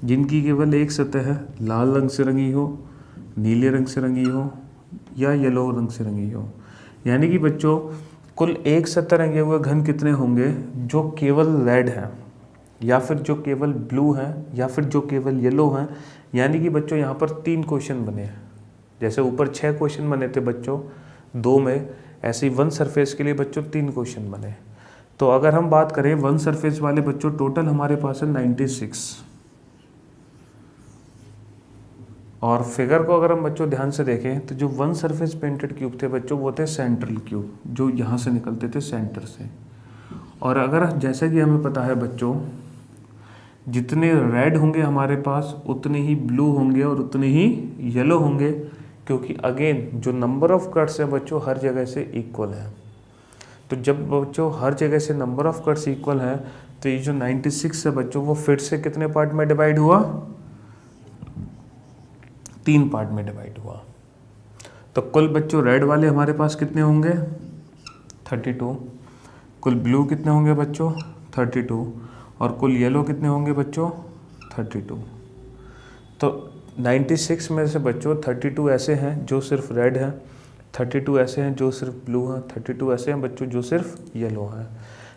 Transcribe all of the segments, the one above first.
जिनकी केवल एक सतह लाल रंग से रंगी हो, नीले रंग से रंगी हो या येलो रंग से रंगी हो। यानी कि बच्चों कुल एक सतह रंगे हुए घन कितने होंगे जो केवल रेड है, या फिर जो केवल ब्लू है, या फिर जो केवल येलो है। यानी कि बच्चों यहाँ पर 3 क्वेश्चन बने हैं। जैसे ऊपर 6 क्वेश्चन बने थे बच्चों 2 में, ऐसे ही वन सरफेस के लिए बच्चों 3 क्वेश्चन बने। तो अगर हम बात करें वन सरफेस वाले बच्चों, टोटल हमारे पास है 96। और फिगर को अगर हम बच्चों ध्यान से देखें तो जो वन सरफेस पेंटेड क्यूब थे बच्चों वो थे सेंट्रल क्यूब, जो यहाँ से निकलते थे सेंटर से। और अगर जैसा कि हमें पता है बच्चों, जितने रेड होंगे हमारे पास उतने ही ब्लू होंगे और उतने ही येलो होंगे, क्योंकि अगेन जो नंबर ऑफ कट्स है बच्चों हर जगह से इक्वल है। तो जब बच्चों हर जगह से नंबर ऑफ कट्स इक्वल है तो ये जो 96 है बच्चों वो फिर से कितने पार्ट में डिवाइड हुआ, 3 पार्ट में डिवाइड हुआ। तो कुल बच्चों रेड वाले हमारे पास कितने होंगे 32, कुल ब्लू कितने होंगे बच्चों 32, और कुल येलो कितने होंगे बच्चों 32। तो 96 में से बच्चों 32 ऐसे हैं जो सिर्फ रेड हैं, 32 ऐसे हैं जो सिर्फ ब्लू हैं, 32 ऐसे हैं बच्चों जो सिर्फ येलो हैं।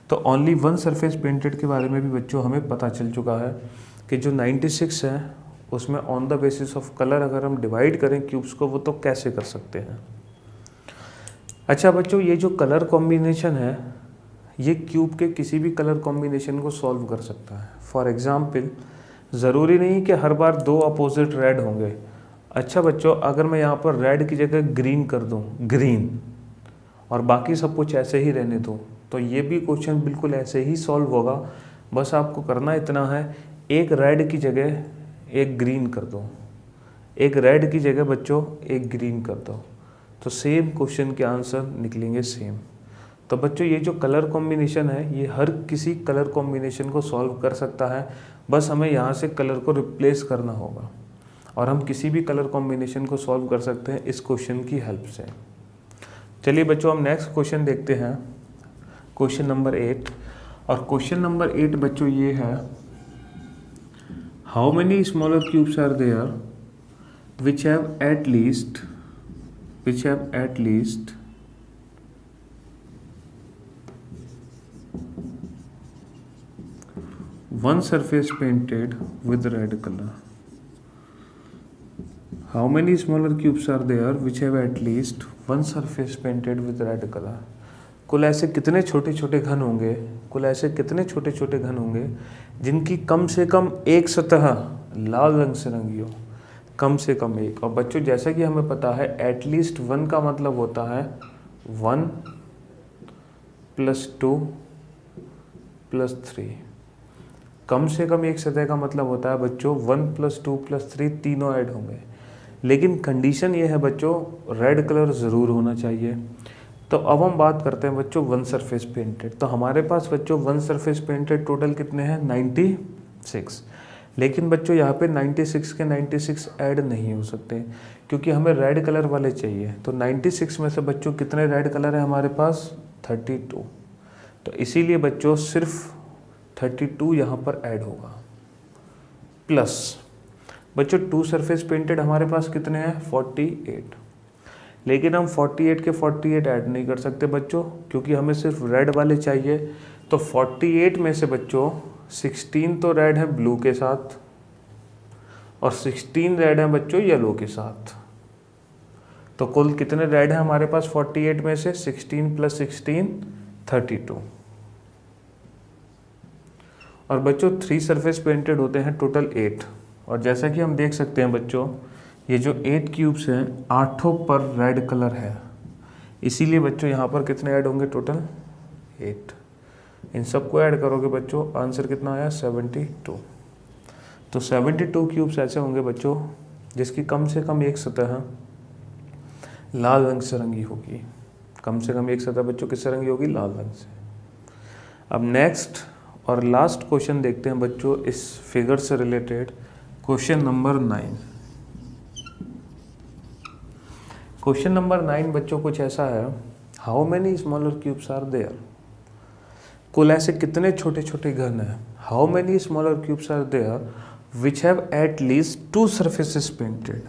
तो ओनली वन सरफेस पेंटेड के बारे में भी बच्चों हमें पता चल चुका है कि जो 96 है उसमें on the basis of colour अगर हम डिवाइड करें क्यूब्स को वो तो कैसे कर सकते हैं। अच्छा बच्चों, ये जो कलर कॉम्बिनेशन है ये क्यूब के किसी भी कलर कॉम्बिनेशन को सॉल्व कर सकता है। फॉर एग्जाम्पल, ज़रूरी नहीं कि हर बार 2 अपोजिट रेड होंगे। अच्छा बच्चों, अगर मैं यहाँ पर रेड की जगह ग्रीन कर दूँ, ग्रीन, और बाकी सब कुछ ऐसे ही रहने दूँ, तो ये भी क्वेश्चन बिल्कुल ऐसे ही सॉल्व होगा। बस आपको करना इतना है, एक रेड की जगह एक ग्रीन कर दो, एक रेड की जगह बच्चों एक ग्रीन कर दो, तो सेम क्वेश्चन के आंसर निकलेंगे सेम। तो बच्चों ये जो कलर कॉम्बिनेशन है ये हर किसी कलर कॉम्बिनेशन को सॉल्व कर सकता है, बस हमें यहाँ से कलर को रिप्लेस करना होगा। और हम किसी भी कलर कॉम्बिनेशन को सॉल्व कर सकते हैं इस क्वेश्चन की हेल्प से। चलिए बच्चों हम नेक्स्ट क्वेश्चन देखते हैं, क्वेश्चन नंबर 8। और क्वेश्चन नंबर 8 बच्चों ये है, how many smaller cubes are there which have at least one surface painted with red color. How many smaller cubes are there which have at least one surface painted with red color? कुल ऐसे कितने छोटे छोटे घन होंगे, कुल ऐसे कितने छोटे छोटे घन होंगे जिनकी कम से कम एक सतह लाल रंग से रंगी हो, कम से कम एक। और बच्चों जैसा कि हमें पता है एटलीस्ट 1 का मतलब होता है 1 + 2 + 3। कम से कम एक सतह का मतलब होता है बच्चों 1 + 2 + 3 तीनों ऐड होंगे। लेकिन कंडीशन ये है बच्चों रेड कलर ज़रूर होना चाहिए। तो अब हम बात करते हैं बच्चों वन सरफेस पेंटेड। तो हमारे पास बच्चों वन सरफेस पेंटेड टोटल कितने हैं 96। लेकिन बच्चों यहाँ पे 96 के 96 ऐड नहीं हो सकते क्योंकि हमें रेड कलर वाले चाहिए। तो 96 में से बच्चों कितने रेड कलर है हमारे पास 32। तो इसीलिए बच्चों सिर्फ 32 यहाँ पर ऐड होगा। प्लस बच्चों 2 सरफेस पेंटेड हमारे पास कितने हैं 48। लेकिन हम 48 के 48 ऐड नहीं कर सकते बच्चों क्योंकि हमें सिर्फ रेड वाले चाहिए। तो 48 में से बच्चों 16 तो रेड है ब्लू के साथ और 16 रेड है बच्चों येलो के साथ। तो कुल कितने रेड है हमारे पास 48 में से 16 + 16 32। और बच्चों 3 सरफेस पेंटेड होते हैं टोटल 8। और जैसा कि हम देख सकते हैं बच्चों ये जो 8 क्यूब्स हैं 8 पर रेड कलर है, इसीलिए बच्चों यहाँ पर कितने ऐड होंगे टोटल 8। इन सबको ऐड करोगे बच्चों आंसर कितना आया 72। तो 72 क्यूब्स ऐसे होंगे बच्चों जिसकी कम से कम एक सतह लाल रंग से रंगी होगी। कम से कम एक सतह बच्चों किससे रंगी होगी लाल रंग से। अब नेक्स्ट और लास्ट क्वेश्चन देखते हैं बच्चों इस फिगर से related, question number 9। Question number 9 बच्चों कुछ ऐसा है, how many smaller cubes are there. कुल ऐसे कितने छोटे छोटे घन हैं, how many smaller cubes are there which have at least two surfaces painted,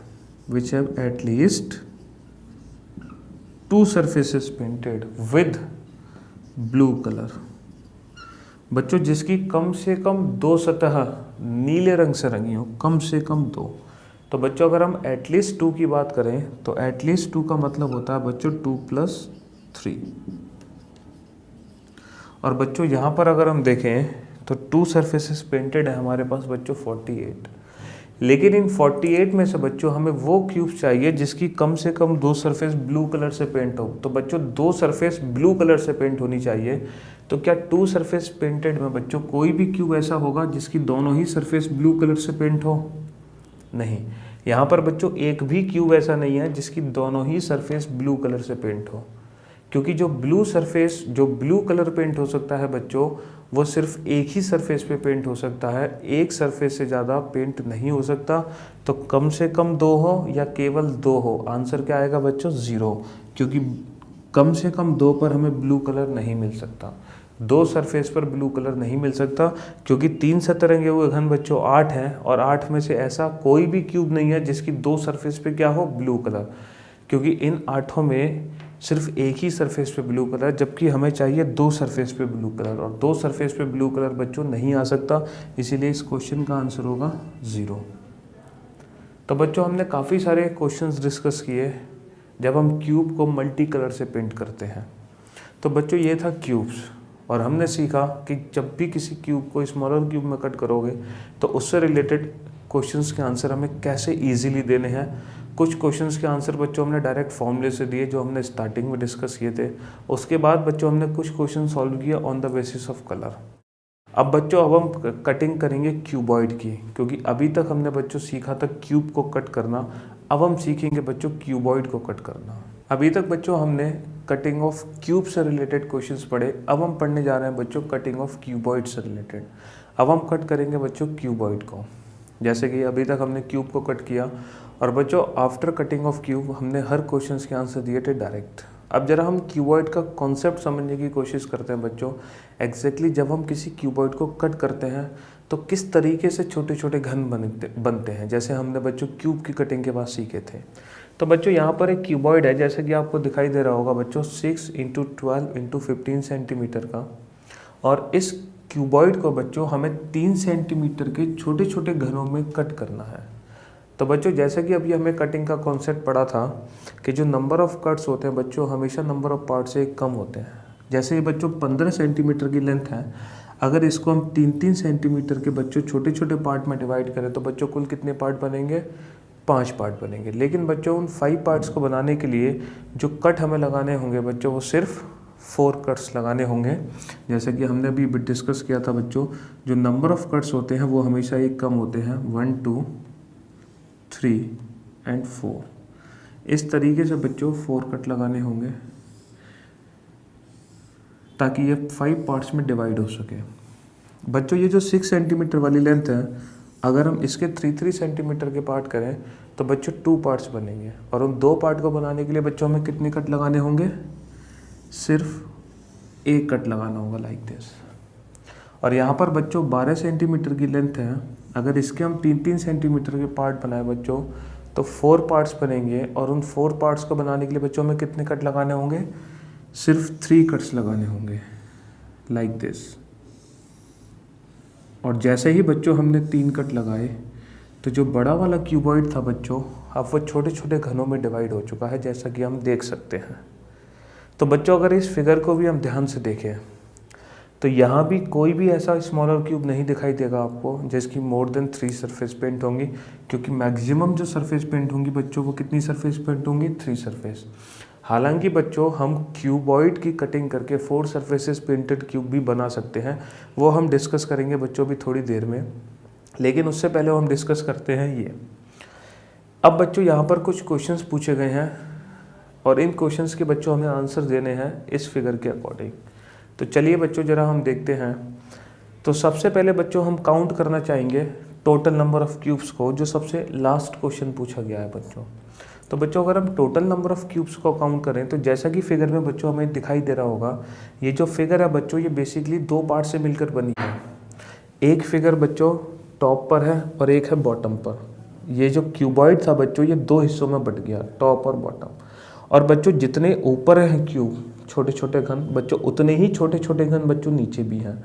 which have at least two surfaces painted with blue color। बच्चों जिसकी कम से कम दो सतह नीले रंग से रंगी हो, कम से कम दो। तो बच्चों अगर हम एटलीस्ट 2 की बात करें तो एटलीस्ट 2 का मतलब होता है बच्चों 2+3। और बच्चों यहाँ पर अगर हम देखें तो 2 सरफेसेस पेंटेड है हमारे पास बच्चों 48। लेकिन इन 48 में से बच्चों हमें वो क्यूब्स चाहिए जिसकी कम से कम 2 सरफेस ब्लू कलर से पेंट हो। तो बच्चों 2 सरफेस ब्लू कलर से पेंट होनी चाहिए। तो क्या 2 सरफेस पेंटेड में बच्चों कोई भी क्यूब ऐसा होगा जिसकी दोनों ही सरफेस ब्लू कलर से पेंट हो? नहीं। यहाँ पर बच्चों एक भी क्यूब ऐसा नहीं है जिसकी दोनों ही सरफेस ब्लू कलर से पेंट हो, क्योंकि जो ब्लू कलर पेंट हो सकता है बच्चों वो सिर्फ एक ही सरफेस पे पेंट हो सकता है, एक सरफेस से ज़्यादा पेंट नहीं हो सकता। तो कम से कम 2 हो या केवल 2 हो, आंसर क्या आएगा बच्चों? 0, क्योंकि कम से कम 2 पर हमें ब्लू कलर नहीं मिल सकता, 2 सरफेस पर ब्लू कलर नहीं मिल सकता, क्योंकि 3 सतरंगे हुए घन बच्चों 8 हैं और 8 में से ऐसा कोई भी क्यूब नहीं है जिसकी 2 सरफेस पे क्या हो? ब्लू कलर, क्योंकि इन 8 में सिर्फ एक ही सरफेस पे ब्लू कलर, जबकि हमें चाहिए 2 सरफेस पे ब्लू कलर, और 2 सरफेस पे ब्लू कलर बच्चों नहीं आ सकता, इसीलिए इस क्वेश्चन का आंसर होगा 0। तो बच्चों हमने काफ़ी सारे क्वेश्चंस डिस्कस किए जब हम क्यूब को मल्टी कलर से पेंट करते हैं। तो बच्चों ये था क्यूब्स, और हमने सीखा कि जब भी किसी क्यूब को स्मॉलर क्यूब में कट करोगे तो उससे रिलेटेड क्वेश्चंस के आंसर हमें कैसे इजीली देने हैं। कुछ क्वेश्चंस के आंसर बच्चों हमने डायरेक्ट फॉर्मूले से दिए जो हमने स्टार्टिंग में डिस्कस किए थे। उसके बाद बच्चों हमने कुछ क्वेश्चन सॉल्व किए on the basis of colour. अब बच्चों अब हम कटिंग करेंगे क्यूबॉइड की, क्योंकि अभी तक हमने बच्चों सीखा था क्यूब को कट करना, अब हम सीखेंगे बच्चों क्यूबॉइड को कट करना। अभी तक बच्चों हमने कटिंग ऑफ क्यूब से रिलेटेड क्वेश्चंस पढ़े, अब हम पढ़ने जा रहे हैं बच्चों कटिंग ऑफ क्यूबॉइड से रिलेटेड। अब हम कट करेंगे बच्चों क्यूबॉइड को। जैसे कि अभी तक हमने क्यूब को कट किया, और बच्चों आफ्टर कटिंग ऑफ क्यूब हमने हर क्वेश्चन के आंसर दिए थे डायरेक्ट। अब जरा हम क्यूबॉइड का कॉन्सेप्ट समझने की कोशिश करते हैं बच्चों। एग्जैक्टली जब हम किसी क्यूबॉइड को कट करते हैं तो किस तरीके से छोटे छोटे घन बनते हैं, जैसे हमने बच्चों क्यूब की कटिंग के बाद सीखे थे। तो बच्चों यहाँ पर एक क्यूबॉइड है, जैसे कि आपको दिखाई दे रहा होगा बच्चों 6 × 12 × 15 सेंटीमीटर का, और इस क्यूबॉइड को बच्चों हमें 3 सेंटीमीटर के छोटे छोटे घनों में कट करना है। तो बच्चों जैसे कि अभी हमें कटिंग का कॉन्सेप्ट पढ़ा था कि जो नंबर ऑफ़ कट्स होते हैं बच्चों हमेशा नंबर ऑफ़ पार्ट से कम होते हैं। जैसे ये बच्चों 15 सेंटीमीटर की लेंथ है, अगर इसको हम 3-3 सेंटीमीटर के बच्चों छोटे छोटे पार्ट में डिवाइड करें तो बच्चों कुल कितने पार्ट बनेंगे? 5 पार्ट बनेंगे। लेकिन बच्चों उन 5 पार्ट्स को बनाने के लिए जो कट हमें लगाने होंगे बच्चों वो सिर्फ 4 कट्स लगाने होंगे। जैसे कि हमने अभी डिस्कस किया था बच्चों, जो नंबर ऑफ़ कट्स होते हैं वो हमेशा एक कम होते हैं, 1 2 3 और 4। इस तरीके से बच्चों 4 कट लगाने होंगे ताकि ये 5 पार्ट्स में डिवाइड हो सके। बच्चों ये जो 6 सेंटीमीटर वाली लेंथ है, अगर हम इसके 3-3 सेंटीमीटर के पार्ट करें तो बच्चों 2 पार्ट्स बनेंगे, और उन 2 पार्ट को बनाने के लिए बच्चों हमें कितने कट लगाने होंगे? सिर्फ 1 कट लगाना होगा, लाइक दिस। और यहाँ पर बच्चों 12 सेंटीमीटर की लेंथ है, अगर इसके हम 3-3 सेंटीमीटर के पार्ट बनाए बच्चों तो 4 पार्ट्स बनेंगे, और उन 4 पार्ट्स को बनाने के लिए बच्चों हमें कितने कट लगाने होंगे? सिर्फ 3 कट्स लगाने होंगे, लाइक दिस। और जैसे ही बच्चों हमने 3 कट लगाए तो जो बड़ा वाला क्यूबॉइड था बच्चों अब वो छोटे छोटे घनों में डिवाइड हो चुका है, जैसा कि हम देख सकते हैं। तो बच्चों अगर इस फिगर को भी हम ध्यान से देखें तो यहाँ भी कोई भी ऐसा स्मॉलर क्यूब नहीं दिखाई देगा आपको जिसकी मोर देन 3 सरफेस पेंट होंगी, क्योंकि मैक्सिमम जो सरफेस पेंट होंगी बच्चों वो कितनी सरफेस पेंट होंगी? 3 सरफेस। हालांकि बच्चों हम क्यूबॉइड की कटिंग करके 4 सरफेसेस पेंटेड क्यूब भी बना सकते हैं, वो हम डिस्कस करेंगे बच्चों भी थोड़ी देर में। लेकिन उससे पहले हम डिस्कस करते हैं ये। अब बच्चों यहाँ पर कुछ क्वेश्चंस पूछे गए हैं और इन क्वेश्चंस के बच्चों हमें आंसर देने हैं इस फिगर के अकॉर्डिंग। तो चलिए बच्चों जरा हम देखते हैं। तो सबसे पहले बच्चों हम काउंट करना चाहेंगे टोटल नंबर ऑफ़ क्यूब्स को, जो सबसे लास्ट क्वेश्चन पूछा गया है बच्चों। तो बच्चों अगर हम टोटल नंबर ऑफ़ क्यूब्स को काउंट करें तो जैसा कि फिगर में बच्चों हमें दिखाई दे रहा होगा, ये जो फिगर है बच्चों ये बेसिकली 2 पार्ट से मिलकर बनी है। एक फिगर बच्चों टॉप पर है और एक है बॉटम पर। ये जो क्यूबॉइड था बच्चों ये दो हिस्सों में बट गया, टॉप और बॉटम। और बच्चों जितने ऊपर हैं क्यूब छोटे छोटे घन बच्चों, उतने ही छोटे छोटे घन बच्चों नीचे भी हैं।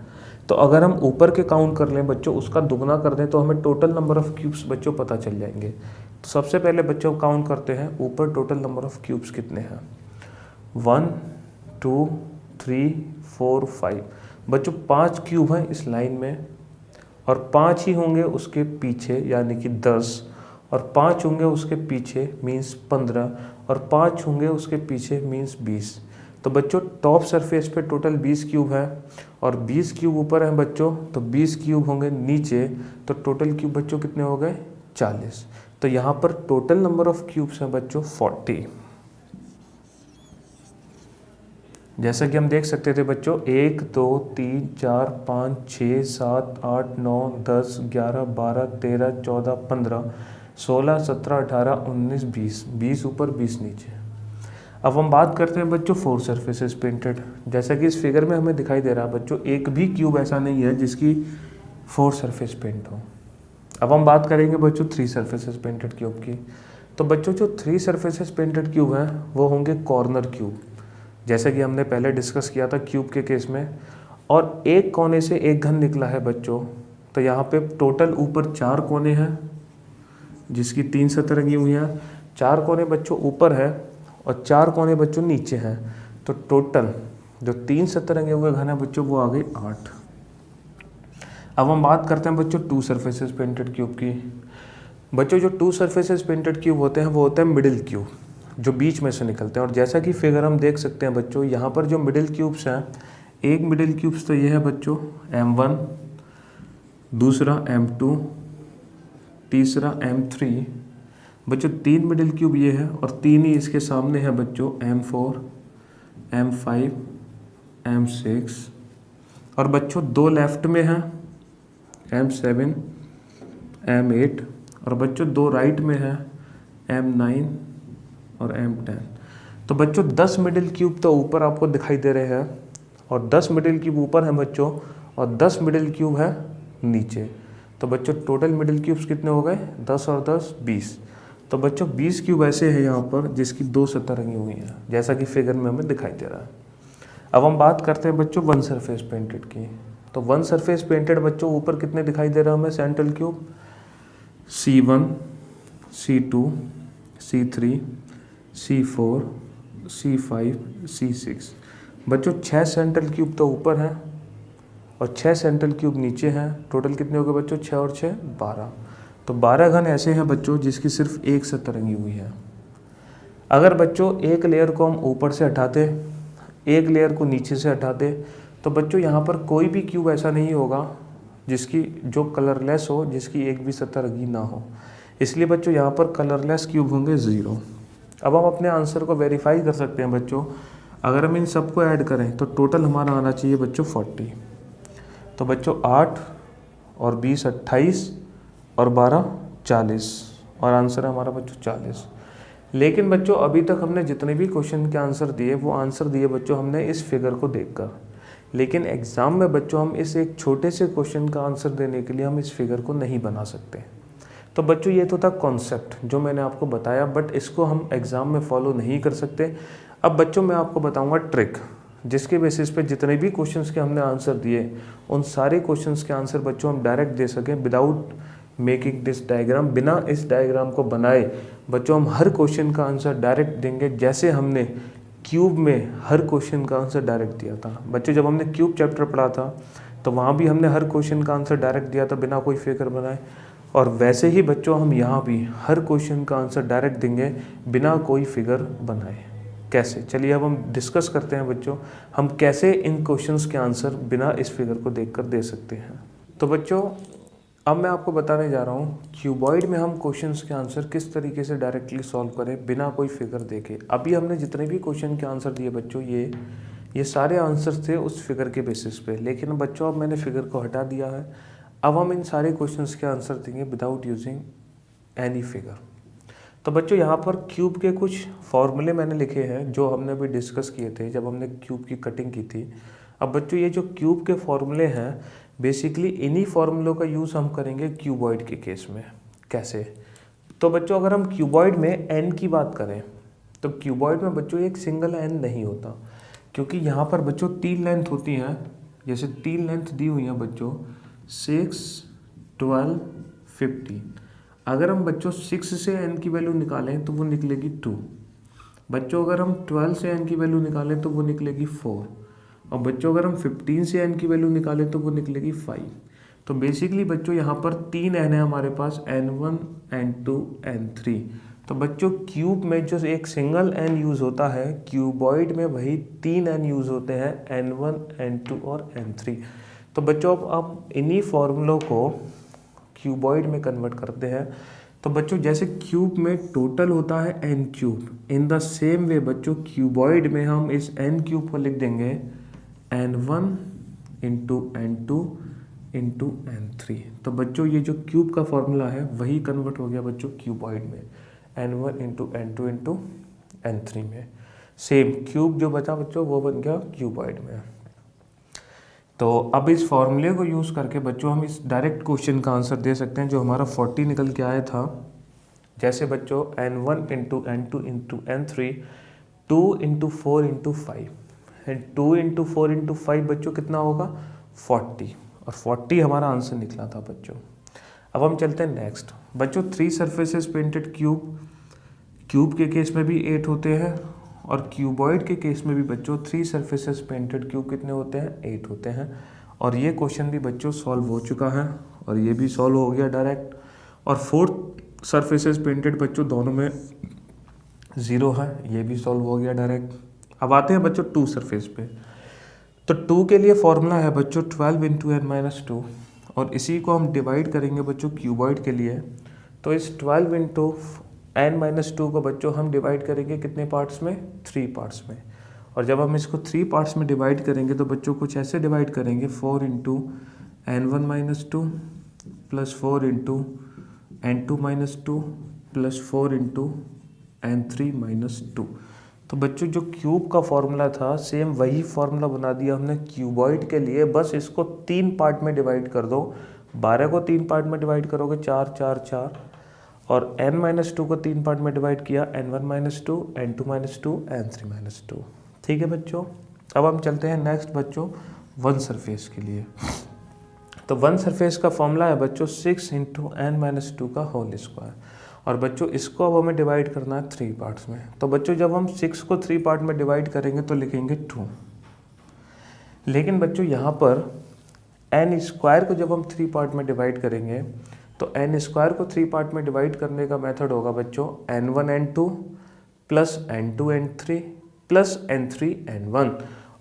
तो अगर हम ऊपर के काउंट कर लें बच्चों, उसका दुगना कर दें तो हमें टोटल नंबर ऑफ क्यूब्स बच्चों पता चल जाएंगे। तो सबसे पहले बच्चों काउंट करते हैं ऊपर टोटल नंबर ऑफ क्यूब्स कितने हैं। 1 2 3 4 5 बच्चों 5 क्यूब हैं इस लाइन में, और 5 ही होंगे उसके पीछे यानी कि 10, और 5 होंगे उसके पीछे मीन्स 15, और 5 होंगे उसके पीछे मीन्स 20। तो बच्चों टॉप सरफेस पे टोटल 20 क्यूब है और 20 क्यूब ऊपर हैं बच्चों, तो 20 क्यूब होंगे नीचे, तो टोटल क्यूब बच्चों कितने हो गए 40। तो यहाँ पर टोटल नंबर ऑफ क्यूब्स हैं बच्चों 40। जैसा कि हम देख सकते थे बच्चों 1 2 3 4 5 6 7 8 9 10 11 12 13 14 15 16 17 18 19 20, 20 ऊपर 20 नीचे। अब हम बात करते हैं बच्चों 4 सरफेसेस पेंटेड। जैसा कि इस फिगर में हमें दिखाई दे रहा है बच्चों एक भी क्यूब ऐसा नहीं है जिसकी 4 सरफेस पेंट हो। अब हम बात करेंगे बच्चों 3 सरफेसेस पेंटेड क्यूब की। तो बच्चों जो 3 सरफेसेस पेंटेड क्यूब हैं वो होंगे कॉर्नर क्यूब, जैसे कि हमने पहले डिस्कस किया था क्यूब के केस में। और एक कोने से एक घन निकला है बच्चों, तो यहाँ पे टोटल ऊपर 4 कोने हैं जिसकी 3 सतह रंगी हुई हैं। 4 कोने बच्चों ऊपर है और 4 कोने बच्चों नीचे हैं, तो टोटल जो 3 सतह रंगे हुए घन है बच्चों वो आ गई 8। अब हम बात करते हैं बच्चों 2 सरफेसेस पेंटेड क्यूब की। बच्चों जो 2 सरफेसेस पेंटेड क्यूब होते हैं वो होते हैं मिडिल क्यूब, जो बीच में से निकलते हैं। और जैसा कि फिगर हम देख सकते हैं बच्चों यहाँ पर जो मिडिल क्यूब्स हैं, एक मिडिल क्यूब्स तो ये है बच्चों M1, दूसरा M2, तीसरा M3। बच्चों 3 मिडिल क्यूब ये है और 3 ही इसके सामने है बच्चों M4, M5, M6। और बच्चों 2 लेफ्ट में हैं M7, M8, और बच्चों 2 राइट में हैं M9 और M10। तो बच्चों 10 मिडिल क्यूब तो ऊपर आपको दिखाई दे रहे हैं और 10 मिडिल क्यूब ऊपर हैं बच्चों, और 10 मिडिल क्यूब है नीचे। तो बच्चों टोटल मिडिल क्यूब्स कितने हो गए 10 और 10 20। तो बच्चों 20 क्यूब ऐसे हैं यहाँ पर जिसकी 2 सतह रंगी हुई हैं, जैसा कि फिगर में हमें दिखाई दे रहा है। अब हम बात करते हैं बच्चों 1 सरफेस पेंटेड की। तो 1 सरफेस पेंटेड बच्चों ऊपर कितने दिखाई दे रहे हैं हमें central cube C1, C2, C3, C4, C5, C6। बच्चों 6 सेंट्रल क्यूब तो ऊपर हैं और 6 सेंट्रल क्यूब नीचे हैं। टोटल कितने हो गए बच्चों 6 और 6 12। तो 12 घन ऐसे हैं बच्चों जिसकी सिर्फ एक सतह रंगी हुई है। अगर बच्चों एक लेयर को हम ऊपर से हटाते, एक लेयर को नीचे से हटाते, तो बच्चों यहाँ पर कोई भी क्यूब ऐसा नहीं होगा जिसकी जो कलरलेस हो, जिसकी एक भी सतह रंगी ना हो। इसलिए बच्चों यहाँ पर कलरलेस क्यूब होंगे 0। अब हम अपने आंसर को वेरीफाई कर सकते हैं बच्चों। अगर हम इन सबको ऐड करें तो टोटल हमारा आना चाहिए बच्चों 40। तो बच्चों 8 और 20 28 और 12 40, और आंसर है हमारा बच्चों 40। लेकिन बच्चों अभी तक हमने जितने भी क्वेश्चन के आंसर दिए वो आंसर दिए बच्चों हमने इस फिगर को देखकर। लेकिन एग्ज़ाम में बच्चों हम इस एक छोटे से क्वेश्चन का आंसर देने के लिए हम इस फिगर को नहीं बना सकते। तो बच्चों ये तो था कॉन्सेप्ट जो मैंने आपको बताया, बट इसको हम एग्ज़ाम में फॉलो नहीं कर सकते। अब बच्चों मैं आपको बताऊंगा ट्रिक, जिसके बेसिस पे जितने भी क्वेश्चंस के हमने आंसर दिए उन सारे क्वेश्चंस के आंसर बच्चों हम डायरेक्ट दे सकें विदाउट मेकिंग दिस डायग्राम। बिना इस डायग्राम को बनाए बच्चों हम हर क्वेश्चन का आंसर डायरेक्ट देंगे, जैसे हमने क्यूब में हर क्वेश्चन का आंसर डायरेक्ट दिया था। बच्चों जब हमने क्यूब चैप्टर पढ़ा था तो वहाँ भी हमने हर क्वेश्चन का आंसर डायरेक्ट दिया था बिना कोई फिगर बनाए, और वैसे ही बच्चों हम यहाँ भी हर क्वेश्चन का आंसर डायरेक्ट देंगे बिना कोई फिगर बनाए। कैसे, चलिए अब हम डिस्कस करते हैं बच्चों हम कैसे इन क्वेश्चंस के आंसर बिना इस फिगर को देखकर दे सकते हैं। तो बच्चों अब मैं आपको बताने जा रहा हूँ क्यूबॉइड में हम क्वेश्चंस के आंसर किस तरीके से डायरेक्टली सॉल्व करें बिना कोई फिगर देखे। अभी हमने जितने भी क्वेश्चन के आंसर दिए बच्चों ये सारे आंसर थे उस फिगर के बेसिस पे, लेकिन बच्चों अब मैंने फिगर को हटा दिया है। अब हम इन सारे क्वेश्चंस के आंसर देंगे विदाउट यूजिंग एनी फिगर। तो बच्चों यहाँ पर क्यूब के कुछ फॉर्मूले मैंने लिखे हैं जो हमने अभी डिस्कस किए थे जब हमने क्यूब की कटिंग की थी। अब बच्चों ये जो क्यूब के फॉर्मूले हैं बेसिकली इन्हीं फॉर्मूलों का यूज़ हम करेंगे क्यूबॉइड के केस में। कैसे? तो बच्चों अगर हम क्यूबॉइड में n की बात करें तो क्यूबॉइड में बच्चों एक सिंगल n नहीं होता, क्योंकि यहाँ पर बच्चों 3 लेंथ होती हैं। जैसे 3 लेंथ दी हुई हैं बच्चों 6, 12, 15। अगर हम बच्चों 6 से n की वैल्यू निकालें तो वो निकलेगी 2। बच्चों अगर हम 12 से n की वैल्यू निकालें तो वो निकलेगी 4। और बच्चों अगर हम 15 से n की वैल्यू निकालें तो वो निकलेगी 5। तो बेसिकली बच्चों यहाँ पर 3 n है हमारे पास, n1, n2, n3। तो बच्चों क्यूब में जो एक सिंगल n यूज़ होता है, क्यूबॉइड में वही 3 n यूज़ होते हैं, n1, n2 और n3। तो बच्चों अब आप इन्हीं फॉर्मूलों को क्यूबॉइड में कन्वर्ट करते हैं। तो बच्चों जैसे क्यूब में टोटल होता है n cube, in the same way बच्चों क्यूबॉइड में हम इस n क्यूब को लिख देंगे n1 into n2 into n3। तो बच्चों ये जो क्यूब का फॉर्मूला है वही कन्वर्ट हो गया बच्चों क्यूबॉइड में, n1 into n2 into n3 में। सेम क्यूब जो बचा बच्चों वो बन गया क्यूबॉइड में। तो अब इस फॉर्मूले को यूज़ करके बच्चों हम इस डायरेक्ट क्वेश्चन का आंसर दे सकते हैं जो हमारा 40 निकल के आया था। जैसे बच्चों n1 into n2 into n3, 2 into 4 into 5 and 2 into 4 into 5 बच्चों कितना होगा 40, और 40 हमारा आंसर निकला था बच्चों। अब हम चलते हैं नेक्स्ट बच्चों, 3 सरफेसेस पेंटेड क्यूब। क्यूब के केस में भी 8 होते हैं और क्यूबॉइड के केस में भी बच्चों 3 सरफेसेस पेंटेड क्यूब कितने होते हैं 8 होते हैं। और ये क्वेश्चन भी बच्चों सॉल्व हो चुका है और ये भी सॉल्व हो गया डायरेक्ट। और 4 सरफेसेस पेंटेड बच्चों दोनों में 0 है, ये भी सॉल्व हो गया डायरेक्ट। अब आते हैं बच्चों 2 सरफेस पे। तो 2 के लिए फॉर्मूला है बच्चों 12 इंटू n माइनस 2, और इसी को हम डिवाइड करेंगे बच्चों क्यूबॉइड के लिए। तो इस 12 इंटू n माइनस 2 को बच्चों हम डिवाइड करेंगे कितने पार्ट्स में 3 पार्ट्स में। और जब हम इसको 3 पार्ट्स में डिवाइड करेंगे तो बच्चों कुछ ऐसे डिवाइड करेंगे 4 into n1 minus 2 plus 4 into n2 minus 2 plus 4 into n3 minus 2। तो बच्चों जो क्यूब का फॉर्मूला था सेम वही फॉर्मूला बना दिया हमने क्यूबॉइड के लिए, बस इसको 3 पार्ट में डिवाइड कर दो। 12 को 3 पार्ट में डिवाइड करोगे 4 4 4, और n माइनस 2 को 3 पार्ट में डिवाइड किया n1 minus 2, n2 minus 2, n3 minus 2। ठीक है बच्चों। अब हम चलते हैं नेक्स्ट बच्चों 1 सरफेस के लिए। तो 1 सरफेस का फॉर्मूला है बच्चों 6 इंटू n माइनस 2 का होल स्क्वायर, और बच्चों इसको अब हमें डिवाइड करना है 3 पार्ट्स में। तो बच्चों जब हम 6 को 3 पार्ट में डिवाइड करेंगे तो लिखेंगे 2। लेकिन बच्चों यहाँ पर n स्क्वायर को जब हम 3 पार्ट में डिवाइड करेंगे तो n स्क्वायर को 3 पार्ट में डिवाइड करने का मेथड होगा बच्चों n1 n2 plus n2 n3 plus n3 n1,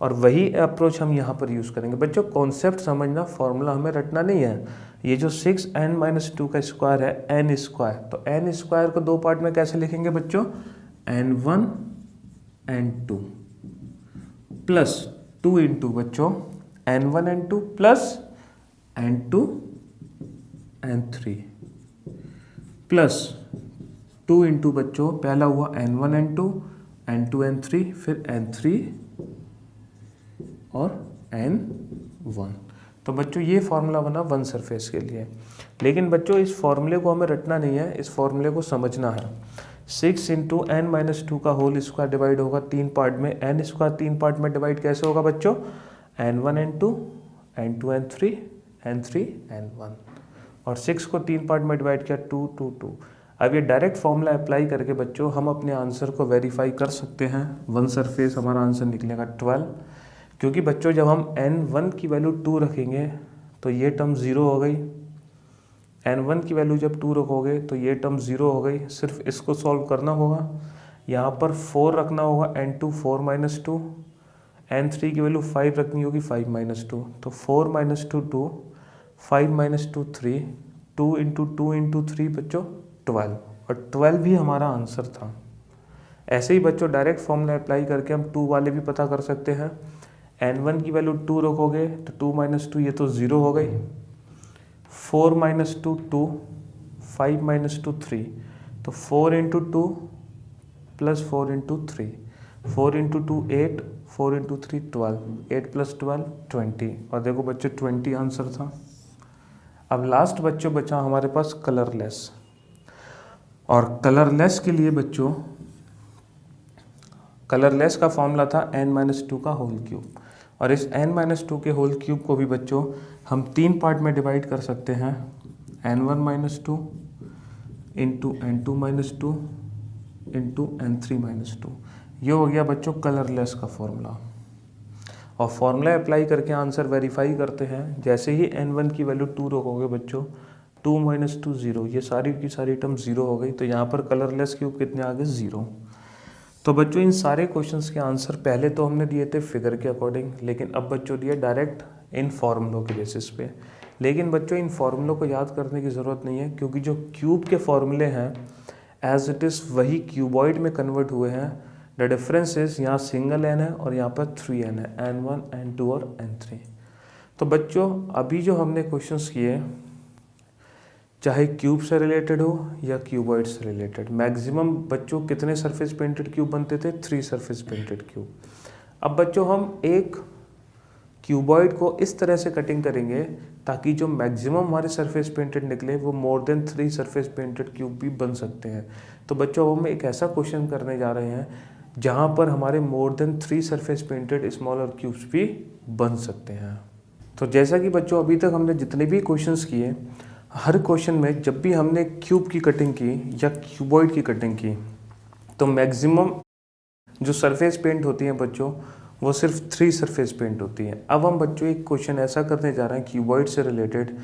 और वही अप्रोच हम यहाँ पर यूज़ करेंगे। बच्चों कॉन्सेप्ट समझना, फॉर्मूला हमें रटना नहीं है। ये जो 6n माइनस 2 का स्क्वायर है n स्क्वायर, तो n स्क्वायर को 2 पार्ट में कैसे लिखेंगे बच्चों n1 n2 प्लस 2 इंटू बच्चों n1 n2 plus n2 n3 plus 2 into बच्चों पहला हुआ n1 n2 n2 n3 फिर n3 और n1। तो बच्चों ये फॉर्मूला बना 1 सरफेस के लिए। लेकिन बच्चों इस फॉर्मूले को हमें रटना नहीं है, इस फॉर्मूले को समझना है। 6 इंटू n माइनस 2 का होल स्क्वायर डिवाइड होगा 3 पार्ट में। n स्क्वायर 3 पार्ट में डिवाइड कैसे होगा बच्चों n1 n2 n2 n3 n3 n1, और 6 को 3 पार्ट में डिवाइड किया 2 2 2। अब ये डायरेक्ट फॉर्मूला अप्लाई करके बच्चों हम अपने आंसर को वेरीफाई कर सकते हैं। 1 सरफेस हमारा आंसर निकलेगा 12, क्योंकि बच्चों जब हम n1 की वैल्यू 2 रखेंगे तो ये टर्म 0 हो गई, n1 की वैल्यू जब 2 रखोगे तो ये टर्म 0 हो गई। सिर्फ इसको सॉल्व करना होगा, यहाँ पर 4 रखना होगा n2 4 माइनस 2, n3 की वैल्यू 5 रखनी होगी 5 माइनस 2, तो 4 माइनस 2 2, 5 माइनस 2 3, 2 इंटू 2 इंटू 3 बच्चों 12, और 12 भी हमारा आंसर था। ऐसे ही बच्चों डायरेक्ट फॉर्मूला अप्लाई करके हम 2 वाले भी पता कर सकते हैं। n1 की वैल्यू 2 रखोगे तो 2 माइनस 2 ये तो 0 हो गई, 4 माइनस 2 2, 5 माइनस 2 3, तो 4 into 2 plus 4 into 3, 4 into 2 8, 4 into 3 12, 8 plus 12 20। और देखो बच्चों 20 आंसर था। अब लास्ट बच्चों बचा हमारे पास कलरलेस, और कलरलेस के लिए बच्चों कलरलेस का फॉर्मूला था n-2 का होल क्यूब, और इस n-2 के होल क्यूब को भी बच्चों हम 3 पार्ट में डिवाइड कर सकते हैं, n1-2 into n2-2 into n3-2। ये हो गया बच्चों कलरलेस का फॉर्मूला। और फॉर्मूला अप्लाई करके आंसर वेरीफाई करते हैं। जैसे ही n1 की वैल्यू 2 रखोगे बच्चों, 2 - 2 0, ये सारी की सारी टर्म 0 हो गई, तो यहाँ पर कलरलेस क्यूब कितने आ गए 0। तो बच्चों इन सारे क्वेश्चंस के आंसर पहले तो हमने दिए थे फिगर के अकॉर्डिंग, लेकिन अब बच्चों दिए डायरेक्ट इन फॉर्मूलों के बेसिस पे। लेकिन बच्चों इन फॉर्मूलों को याद करने की ज़रूरत नहीं है, क्योंकि जो क्यूब के फॉर्मूले हैं एज इट इज़ वही क्यूबॉइड में कन्वर्ट हुए हैं। द डिफरेंस इज यहाँ सिंगल n है और यहाँ पर 3n है, n1, n2 और n3। तो बच्चों अभी जो हमने क्वेश्चंस किए, चाहे क्यूब से रिलेटेड हो या क्यूबॉइड से रिलेटेड, मैक्सिमम बच्चों कितने सरफेस पेंटेड क्यूब बनते थे, 3 सरफेस पेंटेड क्यूब। अब बच्चों हम एक क्यूबॉइड को इस तरह से कटिंग करेंगे ताकि जो मैक्सिमम हमारे सरफेस पेंटेड निकले वो more than 3 surface painted cube भी बन सकते हैं। तो बच्चों हम एक ऐसा क्वेश्चन करने जा रहे हैं जहाँ पर हमारे more than 3 surface painted smaller cubes भी बन सकते हैं। तो जैसा कि बच्चों अभी तक हमने जितने भी क्वेश्चंस किए, हर क्वेश्चन में जब भी हमने क्यूब की कटिंग की या क्यूबॉइड की कटिंग की, तो मैक्सिमम जो सरफेस पेंट होती हैं बच्चों वो सिर्फ 3 सरफेस पेंट होती हैं। अब हम बच्चों एक क्वेश्चन ऐसा करने जा रहे हैं क्यूबॉइड से रिलेटेड,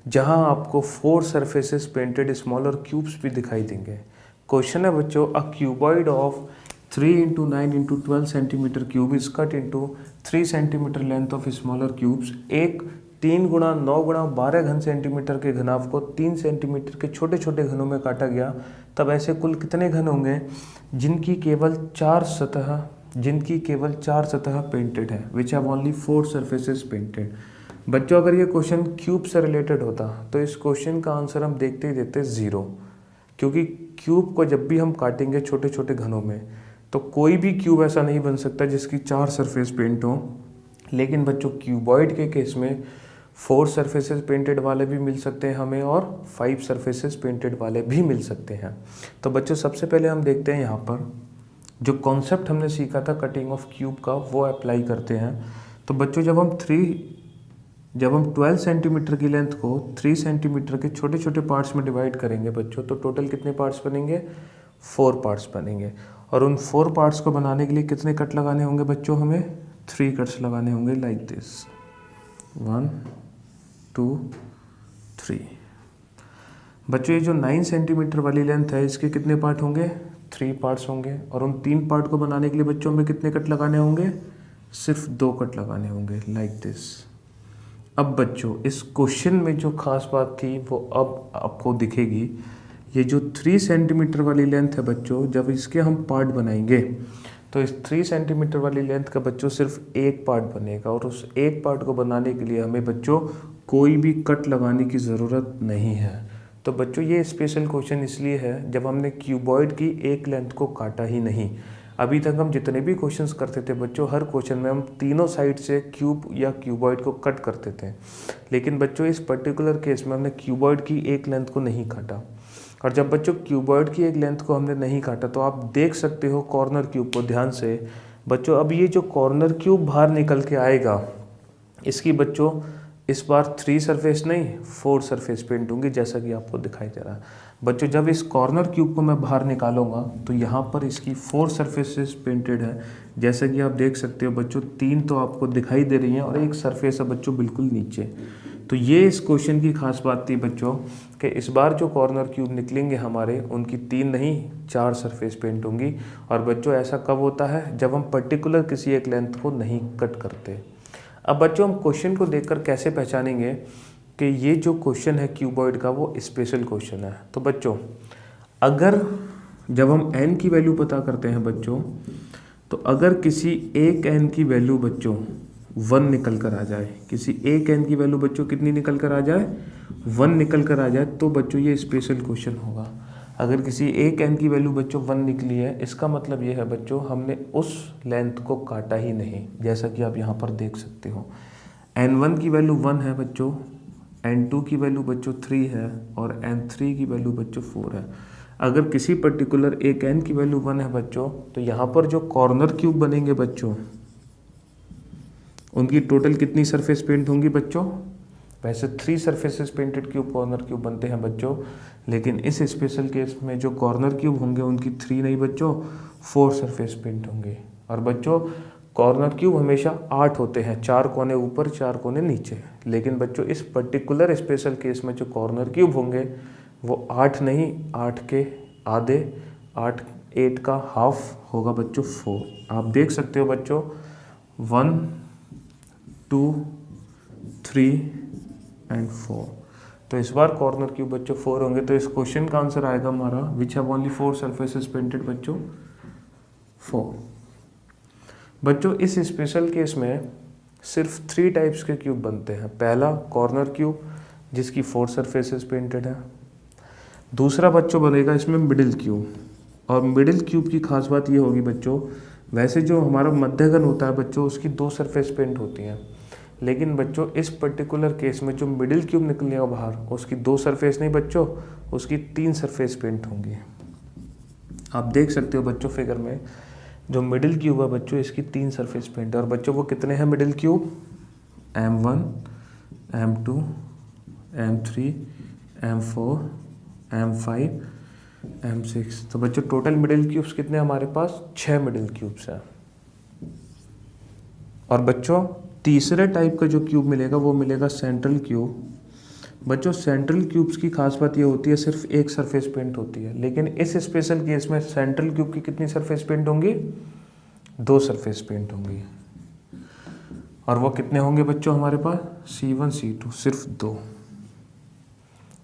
जहां आपको 4 सरफेसेस पेंटेड स्मॉलर क्यूब्स भी दिखाई देंगे। क्वेश्चन है बच्चों, a cuboid of 3 × 9 × 12 centimetre cube is cut into 3 centimetre length of smaller cubes. एक 3 × 9 × 12 घन सेंटीमीटर के घनाभ को 3 सेंटीमीटर के छोटे छोटे घनों में काटा गया, तब ऐसे कुल कितने घन होंगे जिनकी केवल 4 सतह पेंटेड है, which have only 4 surfaces painted. बच्चों अगर ये क्वेश्चन क्यूब से रिलेटेड होता तो इस क्वेश्चन का आंसर हम देखते ही देते 0, क्योंकि क्यूब को जब भी हम काटेंगे छोटे छोटे घनों में तो कोई भी क्यूब ऐसा नहीं बन सकता जिसकी 4 सरफेस पेंट हो। लेकिन बच्चों क्यूबॉइड के केस में 4 सरफेसेस पेंटेड वाले भी मिल सकते हैं हमें, और 5 सरफेसेस पेंटेड वाले भी मिल सकते हैं। तो बच्चों सबसे पहले हम देखते हैं यहाँ पर जो कॉन्सेप्ट हमने सीखा था कटिंग ऑफ क्यूब का, वो अप्लाई करते हैं। तो बच्चों जब हम 12 सेंटीमीटर की लेंथ को 3 सेंटीमीटर के छोटे छोटे पार्ट्स में डिवाइड करेंगे बच्चों, तो टोटल कितने पार्ट्स बनेंगे, 4 पार्ट्स बनेंगे। और उन 4 पार्ट्स को बनाने के लिए कितने कट लगाने होंगे बच्चों, हमें 3 कट्स लगाने होंगे, लाइक दिस 1 2 3। बच्चों ये जो 9 सेंटीमीटर वाली लेंथ है इसके कितने पार्ट होंगे, 3 पार्ट्स होंगे। और उन 3 पार्ट को बनाने के लिए बच्चों में कितने कट लगाने होंगे, सिर्फ 2 कट लगाने होंगे, लाइक दिस। अब बच्चों इस क्वेश्चन में जो खास बात थी वो अब आपको दिखेगी। ये जो 3 सेंटीमीटर वाली लेंथ है बच्चों, जब इसके हम पार्ट बनाएंगे तो इस 3 सेंटीमीटर वाली लेंथ का बच्चों सिर्फ एक पार्ट बनेगा, और उस एक पार्ट को बनाने के लिए हमें बच्चों कोई भी कट लगाने की ज़रूरत नहीं है। तो बच्चों ये स्पेशल क्वेश्चन इसलिए है जब हमने क्यूबॉइड की एक लेंथ को काटा ही नहीं। अभी तक हम जितने भी क्वेश्चंस करते थे बच्चों, हर क्वेश्चन में हम तीनों साइड से क्यूब या क्यूबॉइड को कट करते थे, लेकिन बच्चों इस पर्टिकुलर केस में हमने क्यूबॉइड की एक लेंथ को नहीं काटा। और जब बच्चों क्यूबॉइड की एक लेंथ को हमने नहीं काटा तो आप देख सकते हो कॉर्नर क्यूब को ध्यान से बच्चों। अब ये जो कॉर्नर क्यूब बाहर निकल के आएगा, इसकी बच्चों इस बार 3 सरफेस नहीं 4 सरफेस पेंट होंगी, जैसा कि आपको दिखाई दे रहा है बच्चों। जब इस कॉर्नर क्यूब को मैं बाहर निकालूंगा तो यहाँ पर इसकी 4 सरफेसेस पेंटेड है, जैसा कि आप देख सकते हो बच्चों। 3 तो आपको दिखाई दे रही हैं और एक सरफेस है बच्चों बिल्कुल नीचे। तो ये इस क्वेश्चन की खास बात थी बच्चों कि इस बार जो कॉर्नर क्यूब निकलेंगे हमारे, उनकी 3 नहीं 4 सरफेस पेंट होंगी। और बच्चों ऐसा कब होता है, जब हम पर्टिकुलर किसी एक लेंथ को नहीं कट करते। अब बच्चों हम क्वेश्चन को देखकर कैसे पहचानेंगे कि ये जो क्वेश्चन है क्यूबॉइड का वो स्पेशल क्वेश्चन है। तो बच्चों अगर जब हम n की वैल्यू पता करते हैं बच्चों, तो अगर किसी एक n की वैल्यू बच्चों 1 निकल कर आ जाए, किसी एक n की वैल्यू बच्चों कितनी निकल कर आ जाए, 1 निकल कर आ जाए, तो बच्चों ये स्पेशल क्वेश्चन होगा। अगर किसी एक n की वैल्यू बच्चों 1 निकली है, इसका मतलब ये है बच्चों हमने उस लेंथ को काटा ही नहीं, जैसा कि आप यहाँ पर देख सकते हो। n1 की वैल्यू 1 है बच्चों, n2 की वैल्यू बच्चों 3 है और n3 की वैल्यू बच्चों 4 है। अगर किसी पर्टिकुलर एक n की वैल्यू 1 है बच्चों, तो यहाँ पर जो कॉर्नर क्यूब बनेंगे बच्चों, उनकी टोटल कितनी सरफेस पेंट होंगी बच्चों? वैसे 3 surfaces painted cube corner cube बनते हैं बच्चों, लेकिन इस स्पेशल केस में जो कॉर्नर क्यूब होंगे उनकी 3 नहीं बच्चों, 4 सरफेस पेंट होंगे। और बच्चों कॉर्नर क्यूब हमेशा 8 होते हैं, 4 कोने ऊपर 4 कोने नीचे, लेकिन बच्चों इस पर्टिकुलर स्पेशल केस में जो कॉर्नर क्यूब होंगे वो 8 नहीं, 8 के आधे, 8 का हाफ होगा बच्चों 4। आप देख सकते हो बच्चों 1 2 3 एंड 4। तो इस बार कॉर्नर क्यूब बच्चों 4 होंगे, तो इस क्वेश्चन का आंसर आएगा हमारा which have only 4 surfaces painted बच्चों 4। बच्चों इस स्पेशल केस में सिर्फ 3 टाइप्स के क्यूब बनते हैं। पहला कॉर्नर क्यूब जिसकी 4 सरफेसेस पेंटेड है। दूसरा बच्चों बनेगा इसमें मिडिल क्यूब, और मिडिल क्यूब की खास बात ये होगी बच्चों, वैसे जो हमारा मध्यगन होता है बच्चों उसकी 2 सरफेस पेंट होती हैं, लेकिन बच्चों इस पर्टिकुलर केस में जो मिडिल क्यूब निकलेगा बाहर उसकी 2 सरफेस नहीं बच्चों, उसकी 3 सरफेस पेंट होंगी। आप देख सकते हो बच्चों फिगर में जो मिडिल क्यूब है बच्चों इसकी 3 सरफेस पेंट है। और बच्चों वो कितने हैं middle cube? M1 M2 M3 M4 M5 M6। तो बच्चों टोटल मिडिल क्यूब्स कितने हमारे पास? 6 मिडिल क्यूब्स हैं। और बच्चों तीसरे टाइप का जो क्यूब मिलेगा वो मिलेगा सेंट्रल क्यूब। बच्चों सेंट्रल क्यूब्स की खास बात ये होती है सिर्फ एक सरफेस पेंट होती है, लेकिन इस स्पेशल केस में सेंट्रल क्यूब की कितनी सरफेस पेंट होंगी? 2 सरफेस पेंट होंगी। और वो कितने होंगे बच्चों हमारे पास? C1 C2 सिर्फ 2।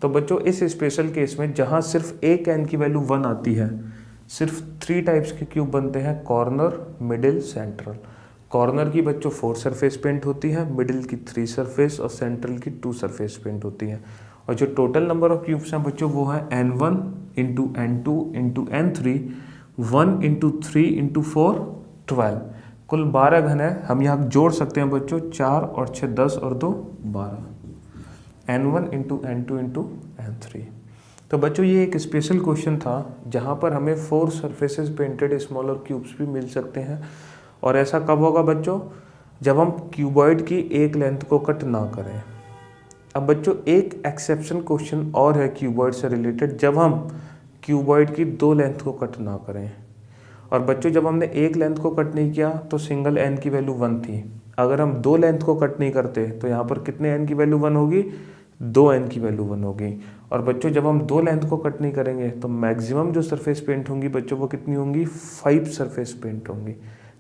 तो बच्चों इस स्पेशल केस में जहां सिर्फ एक n की वैल्यू 1 आती है, सिर्फ 3 टाइप्स के क्यूब बनते हैं, कॉर्नर, मिडिल, सेंट्रल। कॉर्नर की बच्चों 4 सरफेस पेंट होती है, मिडिल की 3 सरफेस और सेंट्रल की 2 सरफेस पेंट होती है। और जो टोटल नंबर ऑफ क्यूब्स हैं बच्चों वो है n1 into n2 into n3, 1 into 3 into 4 12। कुल 12 घन है। हम यहाँ जोड़ सकते हैं बच्चों, 4 और 6 10 और 2 12, n1 into n2 into n3। तो बच्चों ये एक स्पेशल क्वेश्चन था जहाँ पर हमें 4 सरफेसेस पेंटेड स्मॉलर क्यूब्स भी मिल सकते हैं। और ऐसा कब होगा बच्चों? जब हम क्यूबॉइड की एक लेंथ को कट ना करें। अब बच्चों एक एक्सेप्शन क्वेश्चन और है क्यूबॉइड से रिलेटेड, जब हम क्यूबॉइड की 2 लेंथ को कट ना करें। और बच्चों जब हमने एक लेंथ को कट नहीं किया तो सिंगल n की वैल्यू 1 थी। अगर हम 2 लेंथ को कट नहीं करते तो यहाँ पर कितने n की वैल्यू 1 होगी? 2n की वैल्यू 1 होगी। और बच्चों जब हम 2 लेंथ को कट नहीं करेंगे तो मैक्सिमम जो सरफेस पेंट होंगी बच्चों वो कितनी होंगी? 5 सरफेस पेंट होंगी।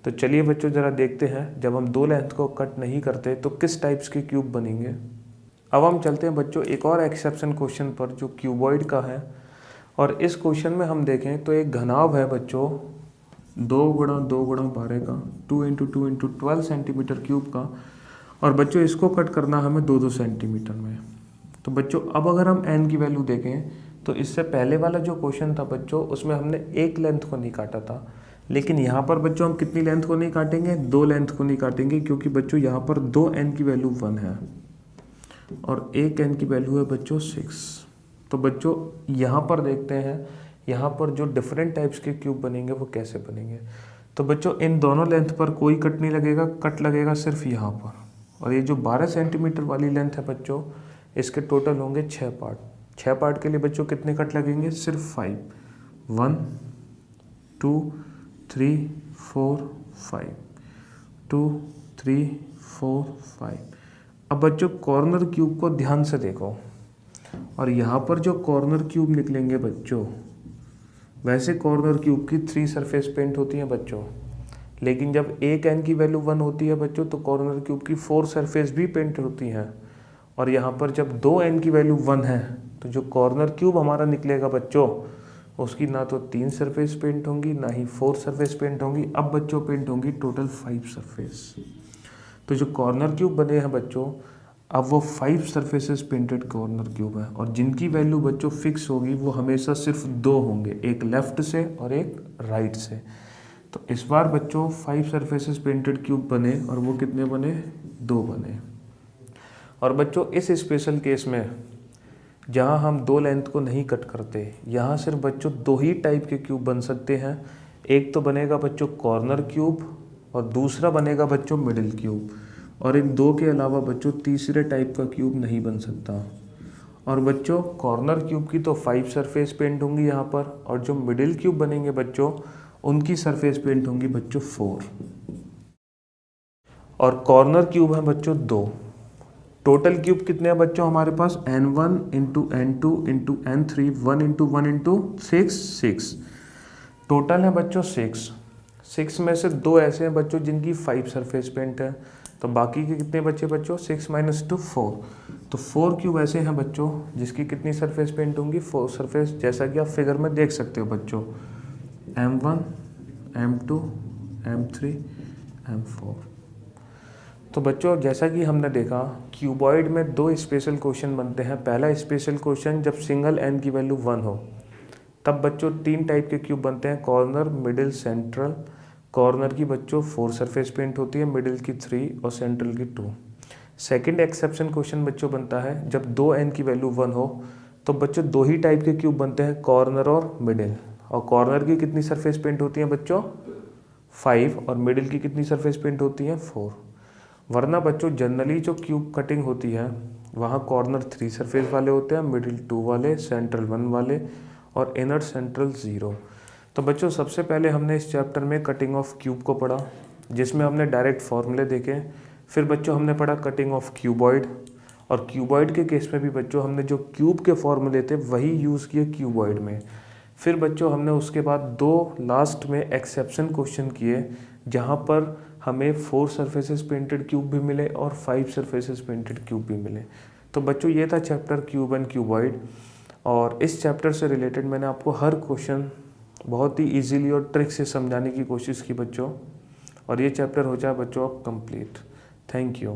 तो चलिए बच्चों ज़रा देखते हैं जब हम 2 लेंथ को कट नहीं करते तो किस टाइप्स के क्यूब बनेंगे। अब हम चलते हैं बच्चों एक और एक्सेप्शन क्वेश्चन पर जो क्यूबॉइड का है। और इस क्वेश्चन में हम देखें तो एक घनाभ है बच्चों 2 गुणा 2 गुणा 12 का, 2 इंटू 2 इंटू 12 सेंटीमीटर क्यूब का। और बच्चों इसको कट करना हमें 2-2 सेंटीमीटर में। तो बच्चों अब अगर हम n की वैल्यू देखें तो इससे पहले वाला जो क्वेश्चन था बच्चों उसमें हमने एक लेंथ को नहीं काटा था, लेकिन यहाँ पर बच्चों हम कितनी लेंथ को नहीं काटेंगे? 2 लेंथ को नहीं काटेंगे, क्योंकि बच्चों यहाँ पर 2n की वैल्यू 1 है और एक n की वैल्यू है बच्चों 6। तो बच्चों यहाँ पर देखते हैं यहाँ पर जो डिफरेंट टाइप्स के क्यूब बनेंगे वो कैसे बनेंगे। तो बच्चों इन दोनों लेंथ पर कोई कट नहीं लगेगा, कट लगेगा सिर्फ यहाँ पर। और ये जो 12 सेंटीमीटर वाली लेंथ है बच्चों इसके टोटल होंगे 6 पार्ट। 6 पार्ट के लिए बच्चों कितने कट लगेंगे? सिर्फ 5, 1 2 3 4 5, 2 3 4 5। अब बच्चों कॉर्नर क्यूब को ध्यान से देखो, और यहाँ पर जो कॉर्नर क्यूब निकलेंगे बच्चों, वैसे कॉर्नर क्यूब की 3 सरफेस पेंट होती हैं बच्चों, लेकिन जब एक n की वैल्यू 1 होती है बच्चों तो कॉर्नर क्यूब की 4 सरफेस भी पेंट होती हैं। और यहाँ पर जब 2n की वैल्यू 1 है तो जो कॉर्नर क्यूब हमारा निकलेगा बच्चों उसकी ना तो 3 सरफेस पेंट होंगी ना ही 4 सरफेस पेंट होंगी। अब बच्चों पेंट होंगी टोटल 5 सरफेस। तो जो कॉर्नर क्यूब बने हैं बच्चों, अब वो 5 सरफेसेस पेंटेड कॉर्नर क्यूब है और जिनकी वैल्यू बच्चों फिक्स होगी वो हमेशा सिर्फ 2 होंगे, एक लेफ्ट से और एक राइट से। तो इस बार बच्चों 5 सरफेसेस पेंटेड क्यूब बने और वो कितने बने, 2 बने। और बच्चों इस स्पेशल केस में जहाँ हम 2 लेंथ को नहीं कट करते, यहाँ सिर्फ बच्चों 2 ही टाइप के क्यूब बन सकते हैं। एक तो बनेगा बच्चों कॉर्नर क्यूब और दूसरा बनेगा बच्चों मिडिल क्यूब, और इन 2 के अलावा बच्चों तीसरे टाइप का क्यूब नहीं बन सकता। और बच्चों कॉर्नर क्यूब की तो 5 सरफेस पेंट होंगी यहाँ पर, और जो मिडिल क्यूब बनेंगे बच्चों उनकी सरफेस पेंट होंगी बच्चों 4। और कॉर्नर क्यूब है बच्चों 2। टोटल क्यूब कितने हैं बच्चों हमारे पास, n1 into n2 into n3, 1 into 1 into 6। Total है बच्चों 6 में से 2 ऐसे हैं बच्चों जिनकी 5 सरफेस पेंट है, तो बाकी के कितने बच्चे बच्चों, 6 माइनस 2 4। तो 4 क्यूब ऐसे हैं बच्चों जिसकी कितनी सरफेस पेंट होंगी, 4 सरफेस, जैसा कि आप फिगर में देख सकते हो बच्चों, m1 m2 m3 m4। तो बच्चों जैसा कि हमने देखा क्यूबॉइड में 2 स्पेशल क्वेश्चन बनते हैं। पहला स्पेशल क्वेश्चन जब सिंगल n की वैल्यू 1 हो, तब बच्चों 3 टाइप के क्यूब बनते हैं, कॉर्नर, मिडिल, सेंट्रल। कॉर्नर की बच्चों 4 सरफेस पेंट होती है, मिडिल की 3 और सेंट्रल की 2। सेकंड एक्सेप्शन क्वेश्चन बच्चों बनता है जब 2n की वैल्यू 1 हो, तो बच्चों 2 ही टाइप के क्यूब बनते हैं, कॉर्नर और मिडिल। और कॉर्नर की कितनी सरफेस पेंट होती है बच्चों, 5, और मिडिल की कितनी सरफेस पेंट होती है, 4। वरना बच्चों जनरली जो क्यूब कटिंग होती है वहाँ कॉर्नर 3 सरफेस वाले होते हैं, मिडिल 2 वाले, सेंट्रल 1 वाले और इनर सेंट्रल 0। तो बच्चों सबसे पहले हमने इस चैप्टर में कटिंग ऑफ क्यूब को पढ़ा, जिसमें हमने डायरेक्ट फॉर्मूले देखे। फिर बच्चों हमने पढ़ा कटिंग ऑफ क्यूबॉइड, और क्यूबॉइड के केस में भी बच्चों हमने जो क्यूब के फॉर्मूले थे वही यूज़ किए क्यूबॉइड में। फिर बच्चों हमने उसके बाद 2 लास्ट में एक्सेप्शन क्वेश्चन किए, जहाँ पर हमें 4 सरफेसेस पेंटेड क्यूब भी मिले और 5 सरफेसेस पेंटेड क्यूब भी मिले। तो बच्चों ये था चैप्टर क्यूब एंड क्यूबॉइड, और इस चैप्टर से रिलेटेड मैंने आपको हर क्वेश्चन बहुत ही इजीली और ट्रिक से समझाने की कोशिश की बच्चों, और ये चैप्टर हो जाए बच्चों अब कंप्लीट। Thank you.